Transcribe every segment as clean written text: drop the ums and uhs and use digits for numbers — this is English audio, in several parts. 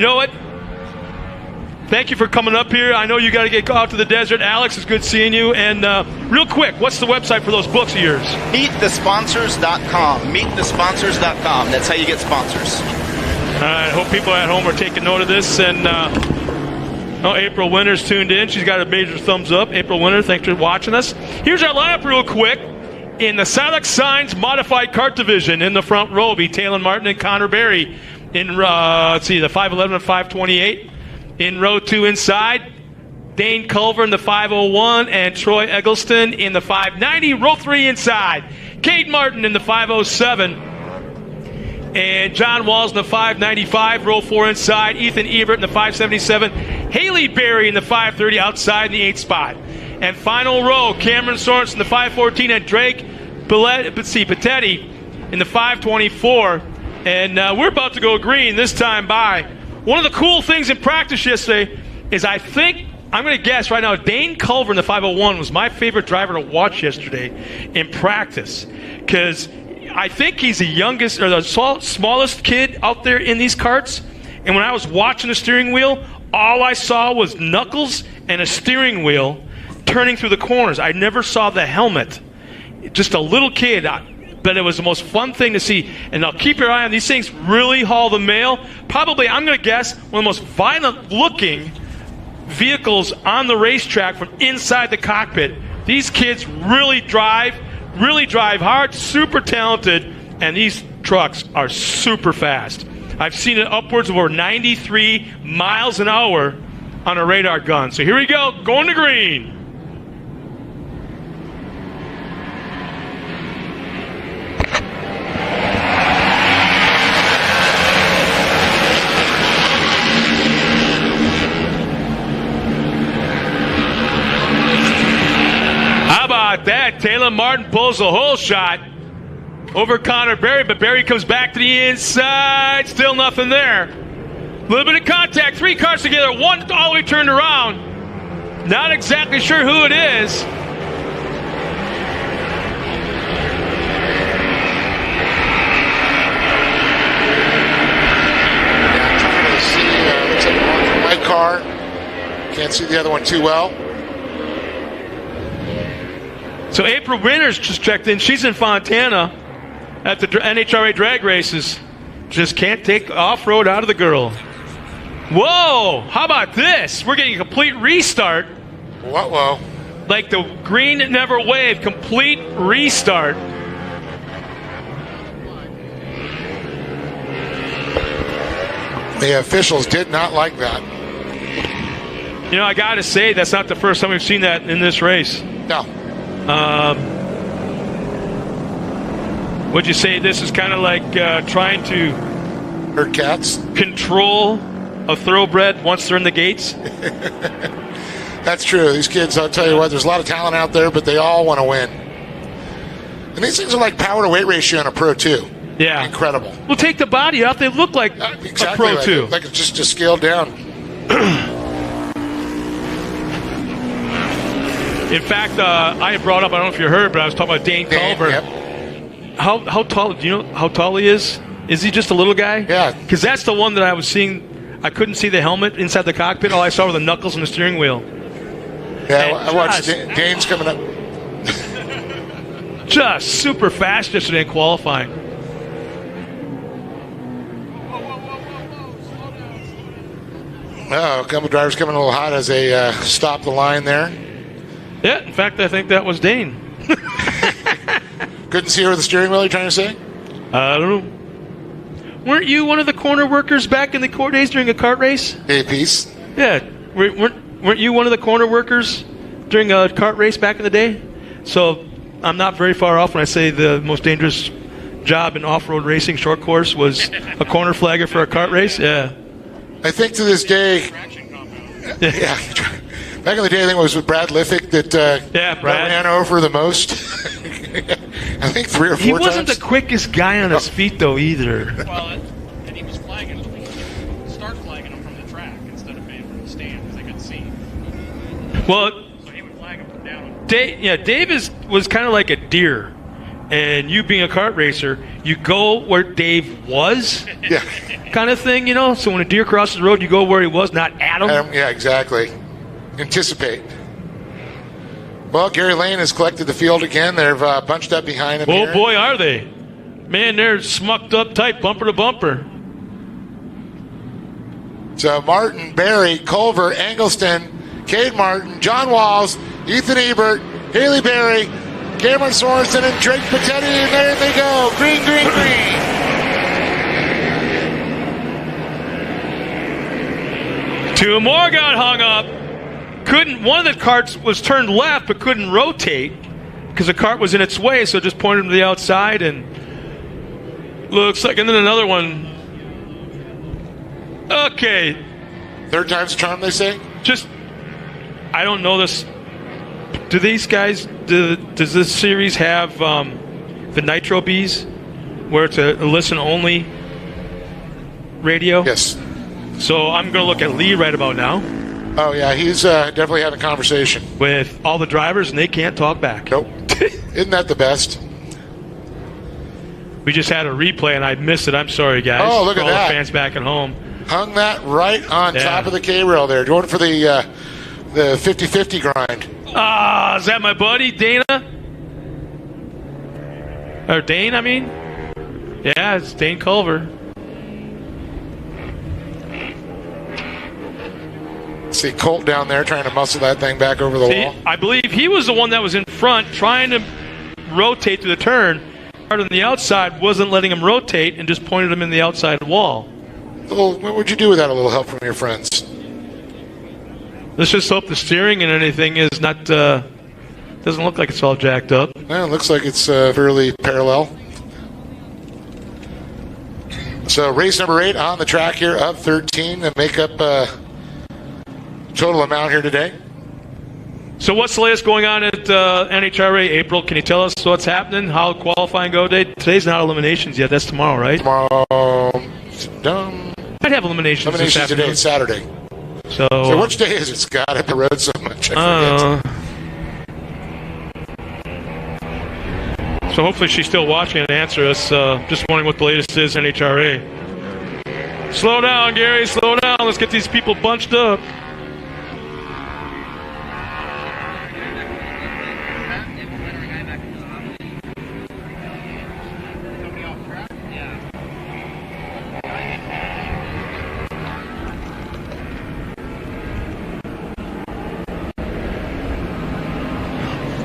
You know what? Thank you for coming up here. I know you got to get out to the desert. Alex, it's good seeing you. And real quick, what's the website for those books of yours? Meetthesponsors.com. Meetthesponsors.com. That's how you get sponsors. All right. Hope people at home are taking note of this. And April Winter's tuned in. She's got a major thumbs up. April Winter, thanks for watching us. Here's our lineup real quick. In the Silex Signs Modified Kart Division, in the front row, be Talon Martin and Connor Berry. In, the 511 and 528. In row 2 inside, Dane Culver in the 501 and Troy Eggleston in the 590. Row 3 inside, Cade Martin in the 507 and John Walls in the 595. Row 4 inside, Ethan Ebert in the 577. Haley Berry in the 530 outside in the 8th spot. And final row, Cameron Sorensen in the 514 and Drake Patetti in the 524. And we're about to go green this time by. One of the cool things in practice yesterday is I'm going to guess right now, Dane Culver in the 501 was my favorite driver to watch yesterday in practice. Because I think he's the youngest or the smallest kid out there in these karts. And when I was watching the steering wheel, all I saw was knuckles and a steering wheel turning through the corners. I never saw the helmet. Just a little kid. But it was the most fun thing to see. And now keep your eye on these things. Really haul the mail. Probably, I'm going to guess, one of the most violent-looking vehicles on the racetrack from inside the cockpit. These kids really drive hard, super talented, and these trucks are super fast. I've seen it upwards of over 93 miles an hour on a radar gun. So here we go, going to green. That Taylor Martin pulls the whole shot over Connor Berry, but Berry comes back to the inside. Still nothing there. A little bit of contact. 3 cars together. One all the way turned around. Not exactly sure who it is. Looks like a white car. Can't see the other one too well. So April Winters just checked in. She's in Fontana at the NHRA drag races. Just can't take off-road out of the girl. Whoa! How about this? We're getting a complete restart. Whoa. Like the green never waved. Complete restart. The officials did not like that. You know, I got to say, that's not the first time we've seen that in this race. No. Would you say this is kind of like trying to herd cats, control a thoroughbred once they're in the gates? That's true. These kids, I'll tell you what, there's a lot of talent out there, but they all want to win. And these things are like power to weight ratio in a Pro 2. Yeah. Incredible. Well, take the body out. They look like exactly a Pro 2. Like it's just scaled down. In fact, I had brought up, I don't know if you heard, but I was talking about Dane Culver. Yep. How tall, do you know how tall he is? Is he just a little guy? Yeah. Because that's the one that I was seeing. I couldn't see the helmet inside the cockpit. All I saw were the knuckles and the steering wheel. Yeah, I watched Dane's coming up. Just super fast yesterday in qualifying. Oh, a couple drivers coming a little hot as they stop the line there. Yeah, in fact, I think that was Dane. Couldn't see her with the steering wheel, you're trying to say? I don't know. Weren't you one of the corner workers back in the court days during a kart race? A piece. Yeah. Weren't you one of the corner workers during a kart race back in the day? So I'm not very far off when I say the most dangerous job in off-road racing short course was a corner flagger for a kart race. Yeah. I think to this day, yeah. Back in the day, I think it was with Brad Liffick that Brad ran over the most. I think 3 or 4 times. He wasn't the quickest guy on his feet, though, either. Well, and he was flagging them. He would start flagging them from the track instead of being from the stand because they couldn't see. Well, so he would flag them from down. Dave was kind of like a deer. and you being a kart racer, you go where Dave was, Yeah. kind of thing, you know? So when a deer crosses the road, you go where he was, not at him. Yeah, exactly. Anticipate. Well, Gary Lane has collected the field again. They're bunched up behind him. Oh, here. boy, are they. Man, they're smucked up tight, bumper to bumper. So Martin, Barry, Culver, Engelston, Cade Martin, John Walls, Ethan Ebert, Haley Berry, Cameron Sorensen, and Drake Patetti, and there they go. Green, green, green. Two more got hung up. One of the carts was turned left but couldn't rotate because the cart was in its way, so it just pointed to the outside and looks like, and then another one. Okay. Third time's a charm, they say? I don't know this. Do these guys, does this series have the Nitro Bees where it's a listen-only radio? Yes. So I'm going to look at Lee right about now. Oh, yeah, he's definitely having a conversation. With all the drivers, and they can't talk back. Nope. Isn't that the best? We just had a replay, and I missed it. I'm sorry, guys. Oh, look at for all that. the fans back at home. Hung that right on top of the K-rail there. Going for the 50-50 grind. Ah, is that my buddy, Dana? Or Dane, I mean? Yeah, it's Dane Culver. See Colt down there trying to muscle that thing back over the wall. I believe he was the one that was in front trying to rotate to the turn. Part on the outside wasn't letting him rotate and just pointed him in the outside wall. What would you do without a little help from your friends? Let's just hope the steering and anything is not, doesn't look like it's all jacked up. Well, it looks like it's fairly parallel. So race number 8 on the track here of 13 to make up total amount here today. So what's the latest going on at NHRA, April? Can you tell us what's happening? How qualifying go day? Today's not eliminations yet. That's tomorrow, right? Tomorrow. I'd have eliminations this today. afternoon. It's Saturday. So which day is it, Scott? I've been road so much. I forget. So hopefully she's still watching and answer us. Just wondering what the latest is in NHRA. Slow down, Gary. Slow down. Let's get these people bunched up.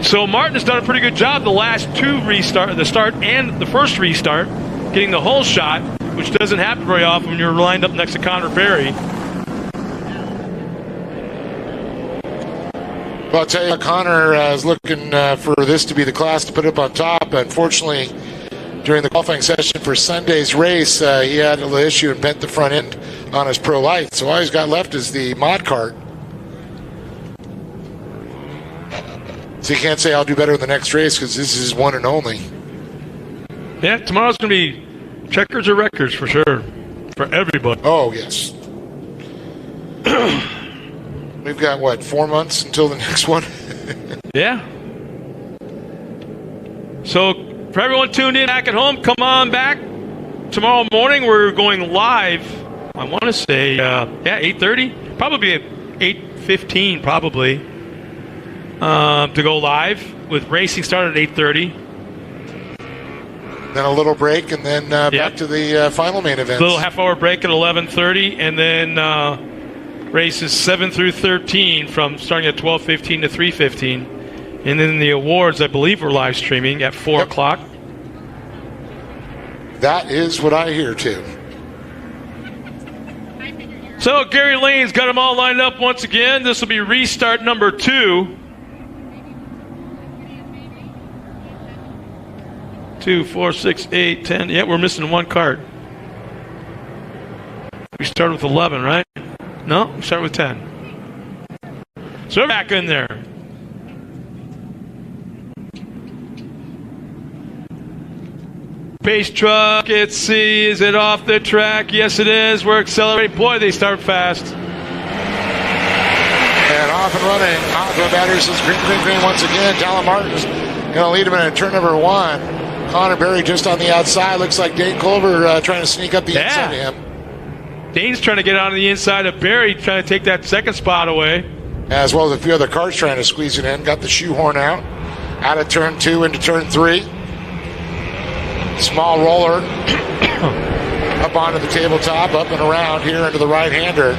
So Martin has done a pretty good job the last two the start and the first restart, getting the whole shot, which doesn't happen very often when you're lined up next to Connor Berry. Well, I'll tell you, Connor is looking for this to be the class to put up on top. Unfortunately, during the qualifying session for Sunday's race, he had a little issue and bent the front end on his Pro Light. So all he's got left is the mod cart. So you can't say I'll do better in the next race because this is one and only. Yeah, tomorrow's going to be checkers or records for sure, for everybody. Oh, yes. We've got, 4 months until the next one? Yeah. So for everyone tuned in back at home, come on back. Tomorrow morning we're going live, I want to say, 8:30. Probably at 8:15 probably. To go live with racing start at 8:30. Then a little break, and then back to the final main event. A little half-hour break at 11:30, and then races 7 through 13 from starting at 12:15 to 3:15. And then the awards, I believe, we're live streaming at 4 o'clock. That is what I hear, too. So Gary Lane's got them all lined up once again. This will be restart number 2. 2, 4, 6, 8, 10. Yeah, we're missing one cart. We started with 11, right? No, we started with 10. So we're back in there. Pace truck, let's see, is it off the track? Yes, it is. We're accelerating. Boy, they start fast. And off and running. Aqua Battery says green, green, green once again. Talon Martin's going to lead him in turn number 1. Connor Berry just on the outside. Looks like Dane Culver trying to sneak up the inside of him. Dane's trying to get on the inside of Berry, trying to take that second spot away. As well as a few other cars trying to squeeze it in. Got the shoehorn out of turn 2 into turn 3. Small roller up onto the tabletop, up and around here into the right-hander.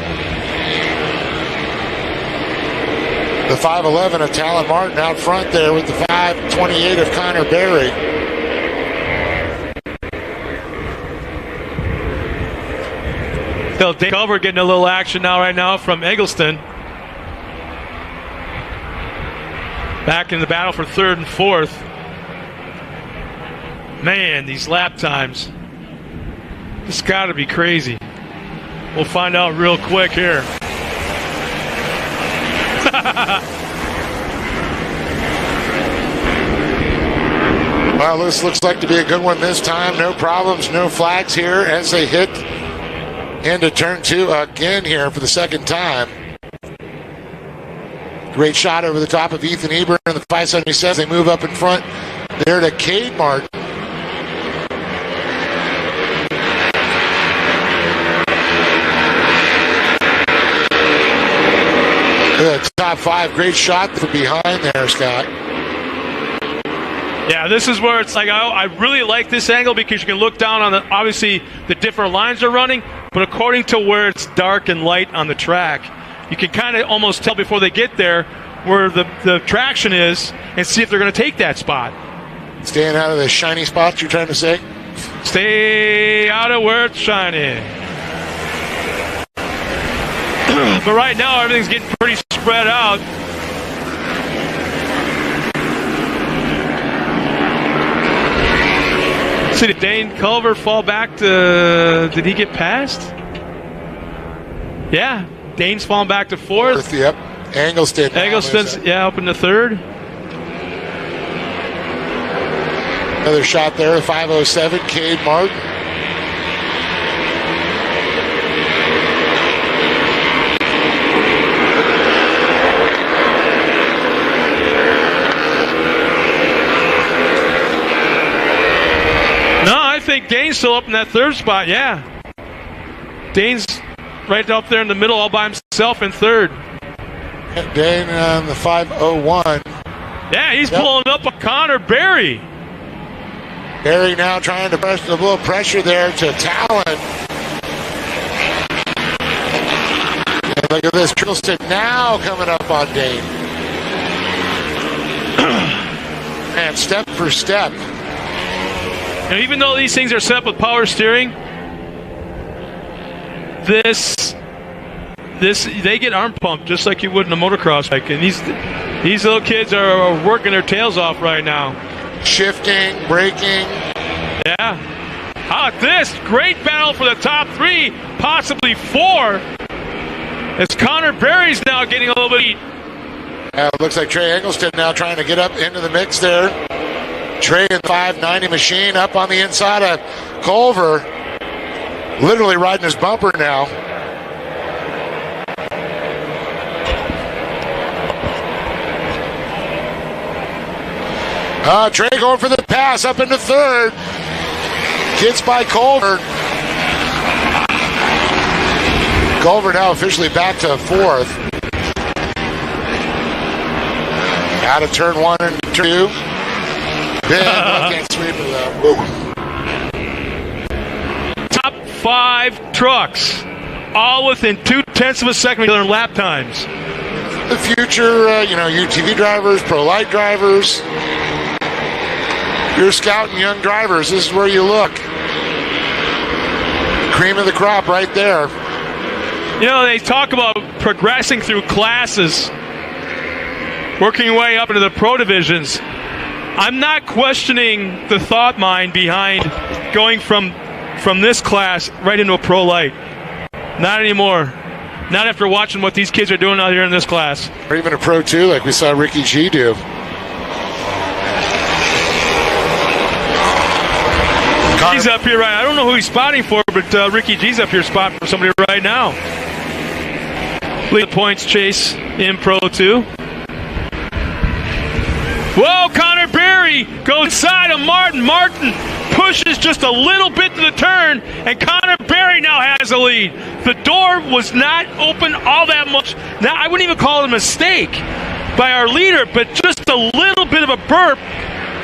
The 5'11" of Talon Martin out front there with the 5'28" of Connor Berry. Dane Culver getting a little action right now from Eggleston. Back in the battle for third and fourth. Man, these lap times. It's got to be crazy. We'll find out real quick here. Well, this looks like to be a good one this time. No problems, no flags here as they hit into turn 2 again here for the second time. Great shot over the top of Ethan Eber in the 577. They move up in front there to Cade Martin. The top 5, great shot from behind there, Scott. Yeah, this is where it's like, I really like this angle because you can look down on obviously the different lines are running, but according to where it's dark and light on the track, you can kind of almost tell before they get there where the traction is and see if they're going to take that spot. Staying out of the shiny spots, you're trying to say? Stay out of where it's shiny. But right now, everything's getting pretty spread out. See, did Dane Culver fall back to... Did he get past? Yeah, Dane's falling back to fourth. Yep. Eggleston's, up in the third. Another shot there, 507, Cade Martin. No, I think Dane's still up in that third spot, yeah. Dane's right up there in the middle all by himself in third. Dane on the 501. Yeah, he's pulling up a Connor Berry. Berry now trying to press a little pressure there to Talon. And look at this, Trilston now coming up on Dane. And step for step. And even though these things are set up with power steering, they get arm pumped just like you would in a motocross bike. And these little kids are working their tails off right now. Shifting, braking. Yeah. How about this? Great battle for the top 3, possibly 4. As Connor Berry's now getting a little bit heat. It looks like Trey Eggleston now trying to get up into the mix there. Trey in 590 machine up on the inside of Culver. Literally riding his bumper now. Trey going for the pass up into third. Gets by Culver. Culver now officially back to fourth. Out of turn 1 and 2. Big left-hand sweeper though. Top 5 trucks, all within 0.2 of a second of their lap times. The future, UTV drivers, Pro Light drivers. You're scouting young drivers. This is where you look. Cream of the crop right there. They talk about progressing through classes, working your way up into the pro divisions. I'm not questioning the thought mind behind going from this class right into a pro light. Not anymore. Not after watching what these kids are doing out here in this class. Or even a Pro 2 like we saw Ricky G do. He's up here right. I don't know who he's spotting for, but Ricky G's up here spotting for somebody right now. Lead points chase in Pro 2. Whoa, Connor Berry goes inside of Martin. Martin pushes just a little bit to the turn, and Connor Berry now has a lead. The door was not open all that much. Now, I wouldn't even call it a mistake by our leader, but just a little bit of a burp,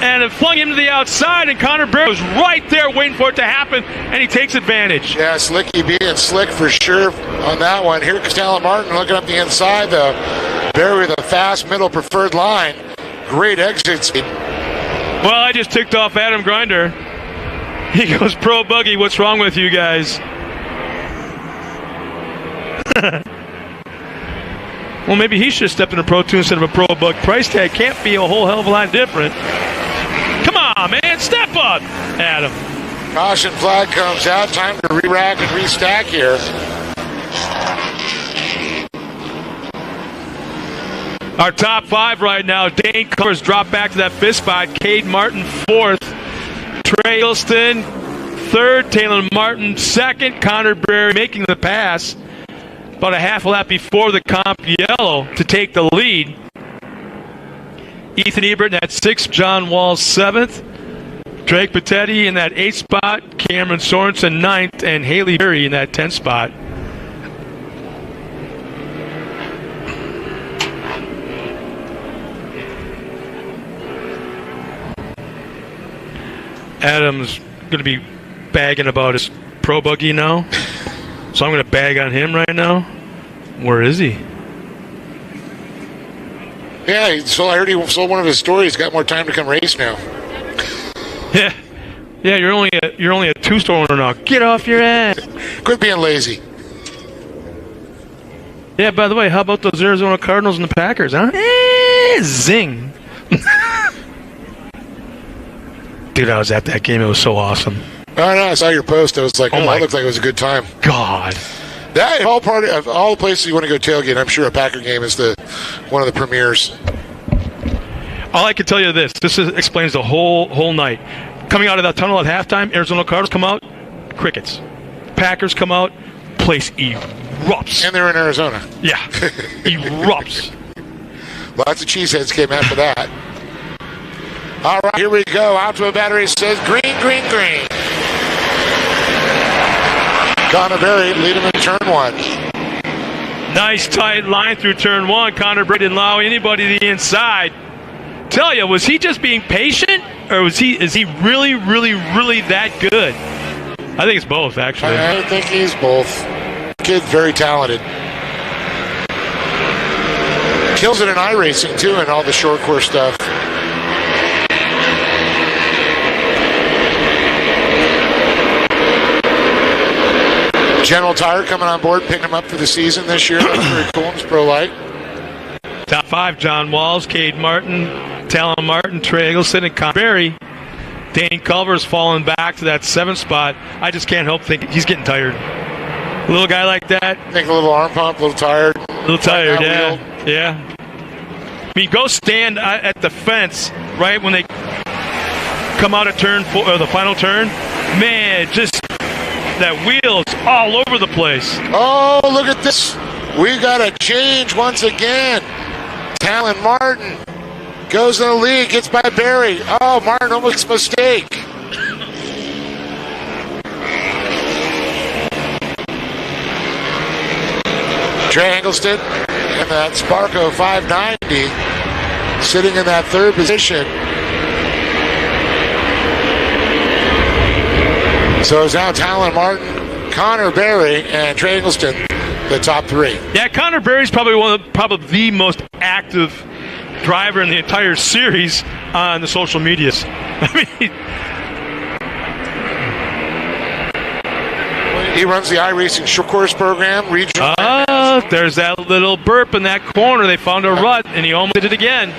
and it flung him to the outside, and Connor Berry was right there waiting for it to happen, and he takes advantage. Yeah, Slicky being slick for sure on that one. Here comes Talon Martin looking up the inside, though. Berry with a fast middle preferred line. Great exit speed. Well, I just ticked off Adam Grinder. He goes, Pro Buggy, what's wrong with you guys? Well, maybe he should have stepped in a Pro 2 instead of a Pro Bug. Price tag can't be a whole hell of a lot different. Come on, man, step up, Adam. Caution flag comes out. Time to re-rack and restack here. Our top 5 right now. Dane Culver's dropped back to that 5th spot. Cade Martin 4th. Trey Ilston 3rd. Taylor Martin 2nd. Connor Berry making the pass about a half a lap before the comp yellow to take the lead. Ethan Ebert in that 6th. John Walls 7th. Drake Patetti in that 8th spot. Cameron Sorensen 9th. And Haley Berry in that 10th spot. Adam's going to be bagging about his Pro Buggy now. So I'm going to bag on him right now. Where is he? Yeah, I heard he sold one of his stories. He's got more time to come race now. Yeah. Yeah, you're only a 2-store owner now. Get off your ass. Quit being lazy. Yeah, by the way, how about those Arizona Cardinals and the Packers, huh? Zing. Dude, I was at that game. It was so awesome. Oh, no, I saw your post. I was like, Oh that looked like it was a good time. God. That all part of all the places you want to go tailgate, I'm sure a Packer game is one of the premieres. All I can tell you explains the whole night. Coming out of that tunnel at halftime, Arizona Cardinals come out, crickets. Packers come out, place erupts. And they're in Arizona. Yeah, erupts. Lots of cheeseheads came after that. All right, here we go. Out to a battery says green, green, green. Connor Berry lead him in turn 1. Nice tight line through turn 1. Connor Berry didn't allow anybody to the inside. Tell you, was he just being patient, or is he really, really, really that good? I think it's both, actually. I think he's both. Kid's very talented. Kills it in iRacing, too, and all the short course stuff. General Tire coming on board, picking him up for the season this year. That's very cool. It's Pro Light. Top 5, John Walls, Cade Martin, Talon Martin, Trey Eggleston, and Connor Berry. Dane Culver's falling back to that 7th spot. I just can't help think he's getting tired. A little guy like that. I think a little arm pump, a little tired. A little tired, yeah. Yeah. I mean, go stand at the fence right when they come out of turn 4, or the final turn. Man, just that wheel's all over the place. Oh, look at this. We got a change once again. Talon Martin goes in the lead, gets by Berry. Oh, Martin almost makes a mistake. Trey Eggleston and that Sparko 590 sitting in that 3rd position. So it's now Talon Martin, Connor Berry, and Trey Eggleston, the top 3. Yeah, Connor Berry's probably the most active driver in the entire series on the social medias. I mean, he runs the iRacing short course program, regional. Oh, there's that little burp in that corner. They found a rut, and he almost did it again.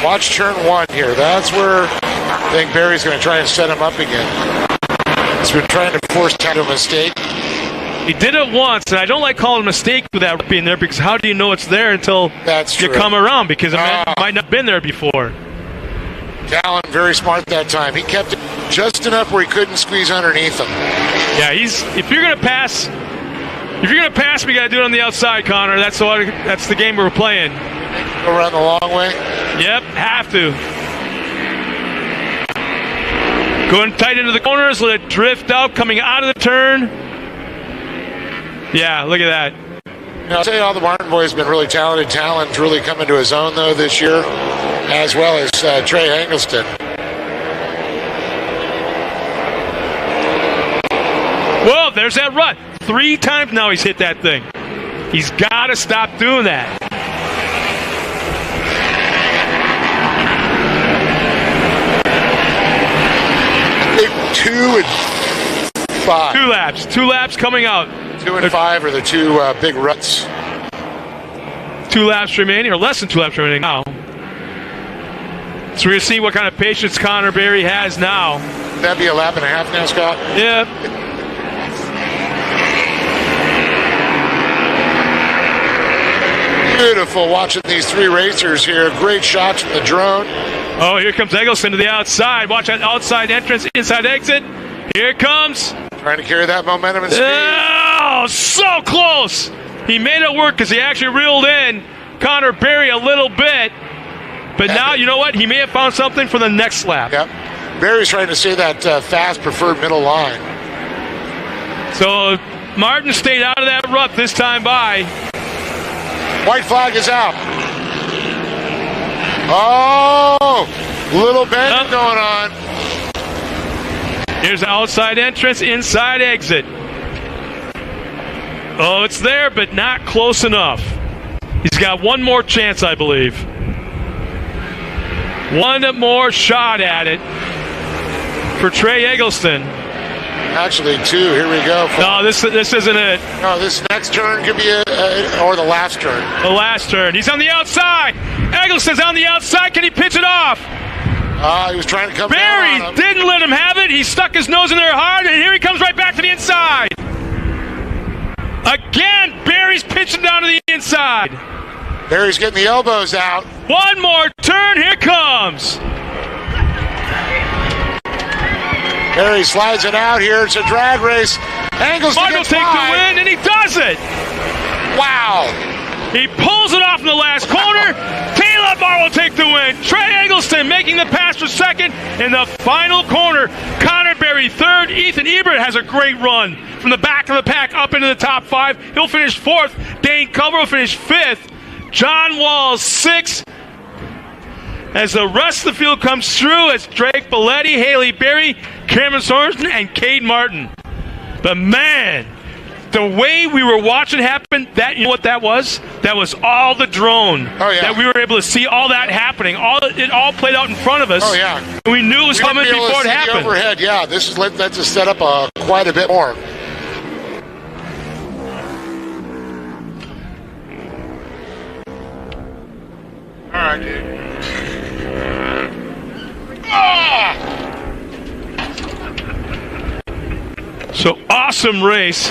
Watch turn 1 here. That's where I think Berry's going to try and set him up again. He's been trying to force him to a mistake. He did it once, and I don't like calling a mistake without being there, because how do you know it's there until you come around? Because it might not have been there before. Talon, very smart that time. He kept it just enough where he couldn't squeeze underneath him. Yeah, if you're gonna pass, we gotta do it on the outside, Connor. That's the game we're playing. Go around the long way. Yep, have to. Going tight into the corners, let it drift out, coming out of the turn. Yeah, look at that. I'll tell you, all the Martin boys have been really talented. Talon's really come into his own, though, this year, as well as Trey Eggleston. Whoa, there's that rut. 3 times now he's hit that thing. He's got to stop doing that. Big 2 and 5. 2 laps. 2 laps coming out. 2 and 5 are the 2 big ruts. 2 laps remaining, or less than 2 laps remaining now. So we're going to see what kind of patience Connor Berry has now. That'd be a lap and a half now, Scott? Yeah. Beautiful watching these 3 racers here. Great shots from the drone. Oh, here comes Eggleston to the outside. Watch that outside entrance, inside exit. Here it comes. Trying to carry that momentum and speed. Oh, so close. He made it work because he actually reeled in Connor Berry a little bit. But now, you know what? He may have found something for the next lap. Yep. Berry's trying to stay that fast preferred middle line. So Martin stayed out of that rut this time by. White flag is out. Oh, little bend going on. Here's the outside entrance, inside exit. Oh, it's there, but not close enough. He's got one more chance, I believe. One more shot at it for Trey Eggleston. Actually, 2. Here we go. No, this isn't it. No, this next turn could be or the last turn. The last turn. He's on the outside. Eggleston's on the outside. Can he pitch it off? He was trying to come Berry down on him. didn't let him have it. He stuck his nose in there hard, and here he comes right back to the inside. Again, Berry's pitching down to the inside. Berry's getting the elbows out. One more turn. Here it comes. Berry slides it out here. It's a drag race. Eggleston Martin will gets take by. the win, and he does it. Wow. He pulls it off in the last corner. Caleb Marr will take the win. Trey Eggleston making the pass for second in the final corner. Connor Berry third. Ethan Ebert has a great run from the back of the pack up into the top 5. He'll finish 4th. Dane Culver will finish 5th. John Walls 6th. As the rest of the field comes through, it's Drake Belletti, Haley Berry, Cameron Sorensen, and Cade Martin. But man, the way we were watching happen, that, you know what that was? That was all the drone. Oh, yeah. That we were able to see all that happening. It all played out in front of us. Oh, yeah. And we knew it was coming before it happened. Overhead, yeah. This is let's just set up quite a bit more. All right, dude. So awesome race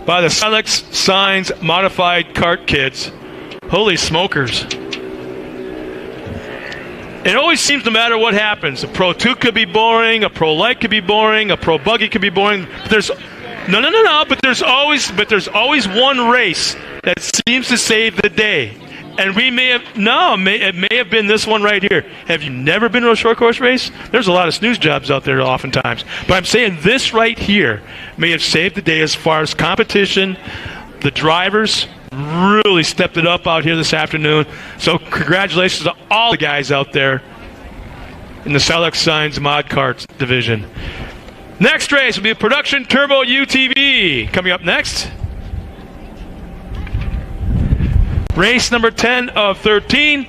by the Silex Signs Modified Kart kids. Holy smokers. It always seems no matter what happens, a Pro 2 could be boring, a Pro Light could be boring, a Pro Buggy could be boring. But there's always one race that seems to save the day. And it may have been this one right here. Have you never been to a short course race? There's a lot of snooze jobs out there oftentimes. But I'm saying this right here may have saved the day as far as competition. The drivers really stepped it up out here this afternoon. So congratulations to all the guys out there in the Silex Signs Mod Karts division. Next race will be a Production Turbo UTV. Coming up next, race number 10 of 13.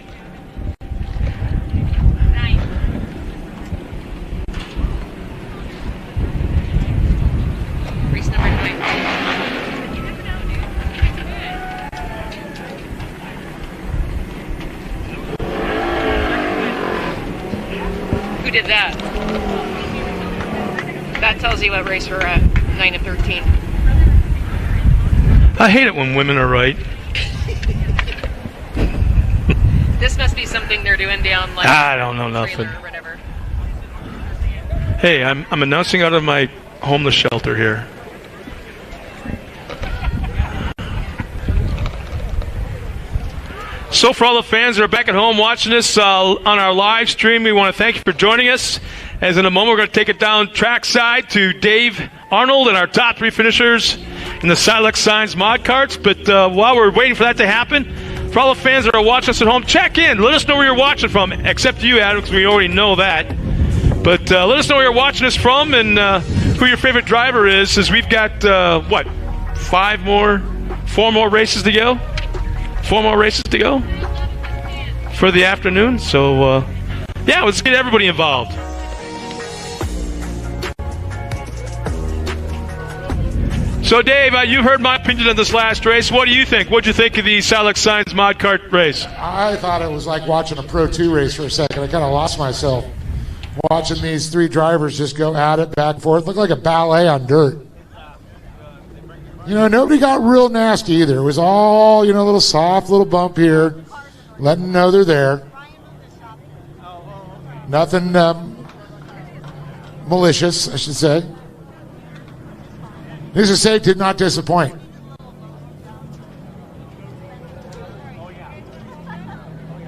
Race number 9. Who did that? That tells you what race we're at. 9 of 13. I hate it when women are right. This must be something they're doing down like I don't know nothing. Or whatever. Hey, I'm announcing out of my homeless shelter here. So for all the fans that are back at home watching this on our live stream, we want to thank you for joining us As in a moment, we're going to take it down trackside to Dave Arnold and our top 3 finishers in the Silex Signs mod carts. But while we're waiting for that to happen, for all the fans that are watching us at home, check in. Let us know where you're watching from, except you, Adam, because we already know that. But let us know where you're watching us from and who your favorite driver is, as we've got, 4 more races to go? 4 more races to go for the afternoon. So, let's get everybody involved. So, Dave, you've heard my opinion on this last race. What do you think? What did you think of the Silex Signs mod kart race? I thought it was like watching a Pro 2 race for a second. I kind of lost myself watching these 3 drivers just go at it back and forth. Looked like a ballet on dirt. Nobody got real nasty either. It was all, a little soft, little bump here, letting them know they're there. Nothing malicious, I should say. Needless to say, did not disappoint.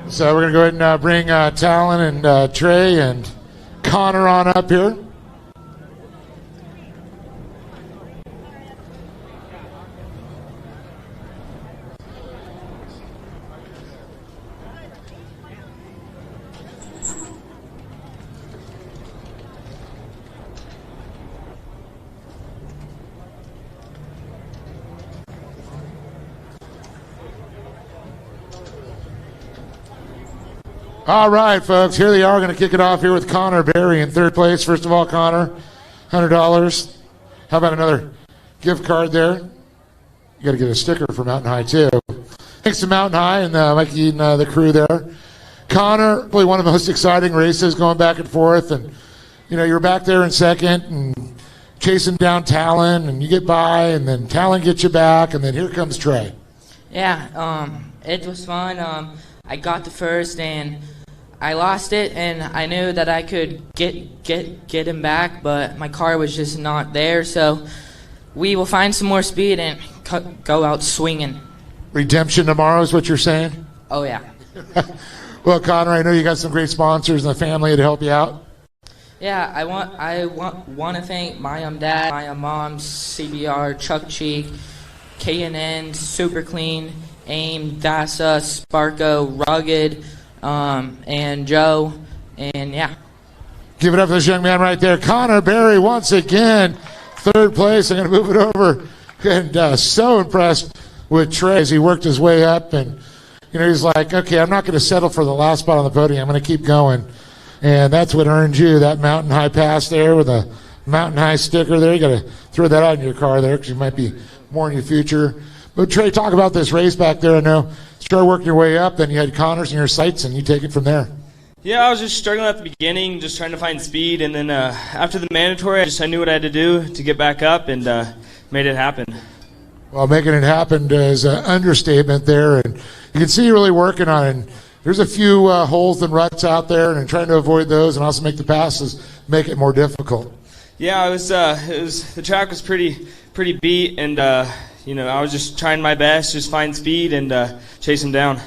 So we're going to go ahead and bring Talon and Trey and Connor on up here. All right, folks, here they are. We're going to kick it off here with Connor Berry in 3rd place. First of all, Connor, $100. How about another gift card there? You got to get a sticker for Mountain High, too. Thanks to Mountain High and Mikey and the crew there. Connor, probably one of the most exciting races, going back and forth. And, you're back there in 2nd and chasing down Talon, and you get by, and then Talon gets you back, and then here comes Trey. Yeah, it was fun. I got the first, and I lost it, and I knew that I could get him back, but my car was just not there. So we will find some more speed and go out swinging. Redemption tomorrow is what you're saying? Oh yeah. Well, Connor, I know you got some great sponsors and the family to help you out. Yeah, I want to thank my dad, my mom, CBR, Chuck Cheek, K&N, Super Clean, AIM, DASA, Sparko, Rugged, and Joe, and yeah. Give it up for this young man right there. Connor Berry once again, 3rd place. I'm going to move it over. And so impressed with Trey as he worked his way up. And, he's like, okay, I'm not going to settle for the last spot on the podium. I'm going to keep going. And that's what earned you that Mountain High pass there with a Mountain High sticker there. You got to throw that out in your car there because you might be more in your future. But Trey, talk about this race back there. I know you started working your way up, then you had Connors in your sights, and you take it from there. Yeah, I was just struggling at the beginning, just trying to find speed, and then after the mandatory, I knew what I had to do to get back up, and made it happen. Well, making it happen is an understatement there, and you can see you're really working on it. And there's a few holes and ruts out there, and trying to avoid those and also make the passes make it more difficult. Yeah, the track was pretty beat, and I was just trying my best, just find speed and chase him down.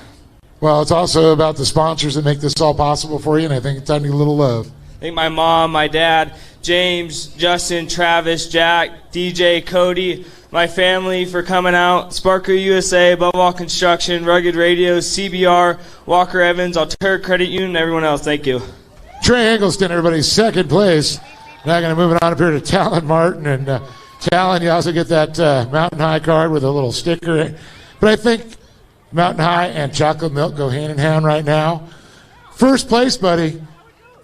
Well, it's also about the sponsors that make this all possible for you, and I think it's time to get a little love. I think my mom, my dad, James, Justin, Travis, Jack, DJ, Cody, my family for coming out, Sparko USA, Above All Construction, Rugged Radios, CBR, Walker Evans, Altair Credit Union, and everyone else. Thank you. Trey Eggleston, everybody, 2nd place. Now going to move it on up here to Talon Martin. And Talon, you also get that Mountain High card with a little sticker. But I think Mountain High and chocolate milk go hand in hand right now. 1st place, buddy.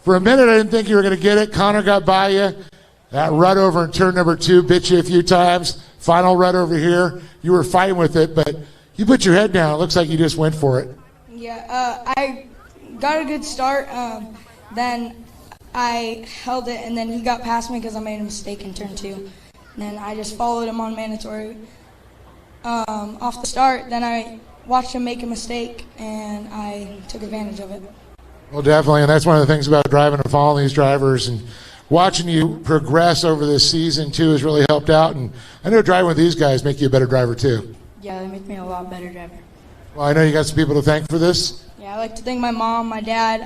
For a minute, I didn't think you were going to get it. Connor got by you. That rut over in turn number 2 bit you a few times. Final rut over here. You were fighting with it, but you put your head down. It looks like you just went for it. Yeah, I got a good start. Then I held it, and then he got past me because I made a mistake in turn 2. And then I just followed him on mandatory off the start. Then I watched him make a mistake, and I took advantage of it. Well, definitely, and that's one of the things about driving and following these drivers. And watching you progress over this season, too, has really helped out. And I know driving with these guys make you a better driver, too. Yeah, they make me a lot better driver. Well, I know you got some people to thank for this. Yeah, I'd like to thank my mom, my dad,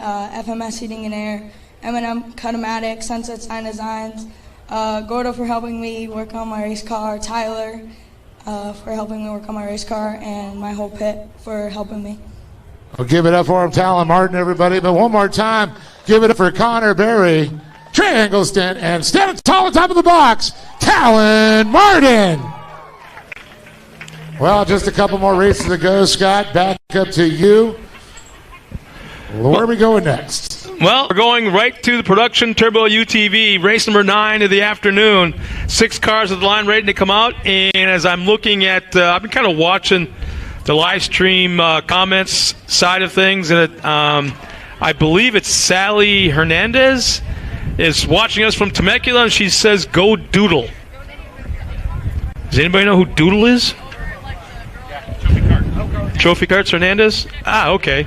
FMS Heating and Air, M&M Cutomatic, Sunset Sign Designs, Gordo for helping me work on my race car, Tyler for helping me work on my race car, and my whole pit for helping me. Well, give it up for him, Talon Martin, everybody. But one more time, give it up for Connor Berry, triangle stint, and standing tall on top of the box, Talon Martin. Well, just a couple more races to go, Scott. Back up to you. Where are we going next? Well, we're going right to the production Turbo UTV, race number 9 of the afternoon. 6 cars at the line ready to come out. And as I'm looking at, I've been kind of watching the live stream comments side of things. And I believe it's Sally Hernandez is watching us from Temecula, and she says, "Go Doodle." Does anybody know who Doodle is? Yeah, Trophy Kart. Trophy Karts Hernandez? Ah, okay.